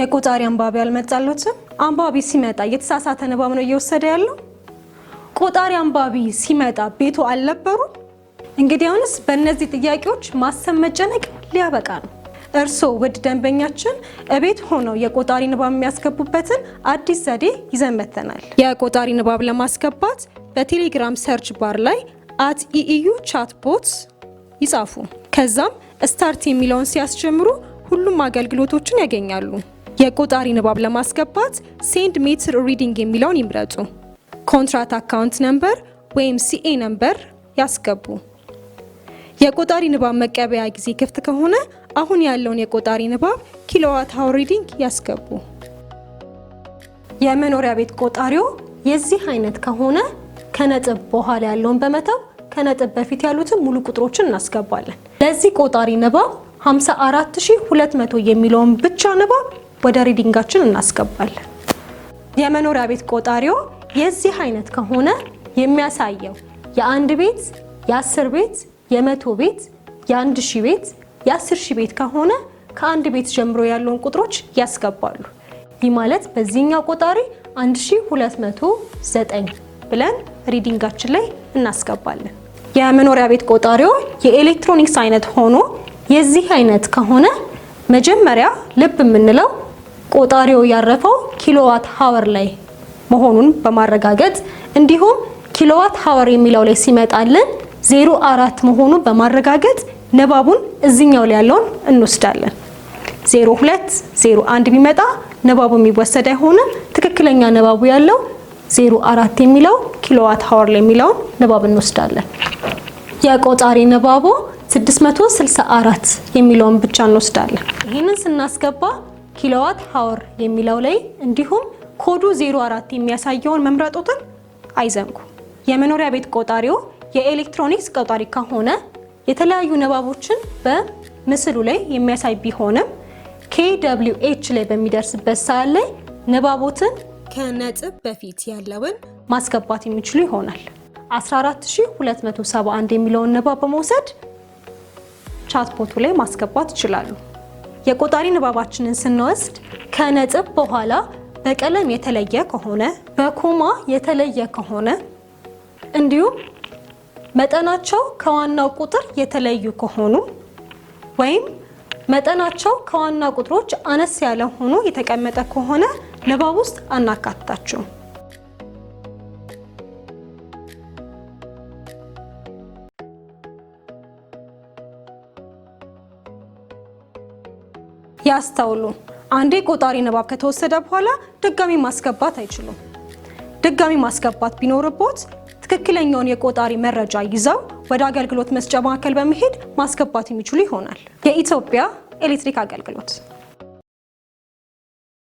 የቆጣሪ አንባቢ አልመጣለትም። አንባቢ ሲመጣ የተሳሳተ ንባብ ነው እየወሰደ ያለው። ቆጣሪ አንባቢ ሲመጣ ቤቱ አልነበሩ። እንግዲህ አሁንስ በእነዚህ ጥያቄዎች ማሰብ መጨነቅ ሊያበቃ ነው። እርስዎ ውድ ደንበኛችን እቤት ሆነው የቆጣሪ ንባብ የሚያስገቡበትን አዲስ ዘዴ ይዘን መጥተናል። የቆጣሪ ንባብ ለማስገባት በቴሌግራም ሰርች ባር ላይ @EEU chatbots ይጻፉ። ከዛም ስታርት የሚለውን ሲያስጀምሩ ሁሉም አገልግሎቶችን ያገኛሉ። የቆጣሪ ንባብ ለማስገባት ሴንድ ሜትር ሪዲንግ የሚለውን ይምረጡ። ኮንትራት አካውንት ነምበር ወይም CA ነምበር ያስገቡ። የቆጣሪ ንባብ መቀበያ ጊዜ ክፍት ከሆነ አሁን ያለውን የቆጣሪ ንባብ ኪሎዋት አወር ሪዲንግ ያስገቡ። የመኖሪያ ቤት ቆጣሪው የዚህ አይነት ከሆነ ከነጥብ በኋላ ያለውን በመተው ከነጥብ በፊት ያሉትን ሙሉ ቁጥሮችን እናስገባለን። ለዚህ ቆጣሪ ንባብ 54200 የሚለውን ብቻ ንባብ ወደ ሪዲንጋችን እናስገባለን። የመኖሪያ ቤት ቆጣሪው የዚህ አይነት ከሆነ የሚያሳየው የአንድ ቤት፣ የ10 ቤት፣ የ100 ቤት፣ የ1000 ቤት፣ የ10000 ቤት ከሆነ ከአንድ ቤት ጀምሮ ያለውን ቁጥሮች ያስገባሉ። ይህ ማለት በዚህኛው ቆጣሪ 1209 ብለን ሪዲንጋችን ላይ እናስገባለን። የመኖሪያ ቤት ቆጣሪው የኤሌክትሮኒክስ አይነት ሆኖ የዚህ አይነት ከሆነ መጀመሪያ ልብ የምንለው ቆጣሪው ያረፈው ኪሎዋት ሃወር ላይ መሆኑን በማረጋገጥ እንዲሁም ኪሎዋት ሃወር የሚለው ላይ ሲመጣልን 04 መሆኑን በማረጋገጥ ንባቡን እዚህኛው ላይ ያለውን እንወስዳለን። 02 01 ቢመጣ ንባቡ የሚወሰድ አይሆንም። ትክክለኛ ንባቡ ያለው 04 የሚለው ኪሎዋት ሃወር ላይ የሚለውን ንባብ እንወስዳለን። የቆጣሪ ንባቡ 664 የሚለውን ብቻ እንወስዳለን። ይህንን ስናስገባ ኪሎዋት ሃወር የሚለው ላይ እንዲሁም ኮዱ 04 የሚያሳየውን መምረጡትን አይዘንጉ። የመኖሪያ ቤት ቆጣሪው የኤሌክትሮኒክስ ቆጣሪ ከሆነ የተለያዩ ንባቦችን በምስሉ ላይ የሚያሳይ ቢሆንም KWH ላይ በሚደርስበት ሰዓት ላይ ንባቦትን ከነጥብ በፊት ያለውን ማስገባት የሚችሉ ይሆናል። 14271 የሚለውን ንባብ በመውሰድ ቻትቦቱ ላይ ማስገባት ይችላሉ። የቆጣሪ ንባባችንን ስንወስድ ከነጥብ በኋላ በቀለም የተለየ ከሆነ፣ በኮማ የተለየ ከሆነ እንዲሁም መጠናቸው ከዋናው ቁጥር የተለዩ ከሆኑ ወይም መጠናቸው ከዋና ቁጥሮች አነስ ያለ ሆኖ የተቀመጠ ከሆነ ንባብ ውስጥ አናካትታቸውም። ያስተውሉ። አንዴ ቆጣሪ ንባብ ከተወሰደ በኋላ ድጋሚ ማስገባት አይችሉም። ድጋሚ ማስገባት ቢኖርቦት ትክክለኛውን የቆጣሪ መረጃ ይዘው ወደ አገልግሎት መስጫ ማዕከል በመሄድ ማስገባት የሚችሉ ይሆናል። የኢትዮጵያ ኤሌክትሪክ አገልግሎት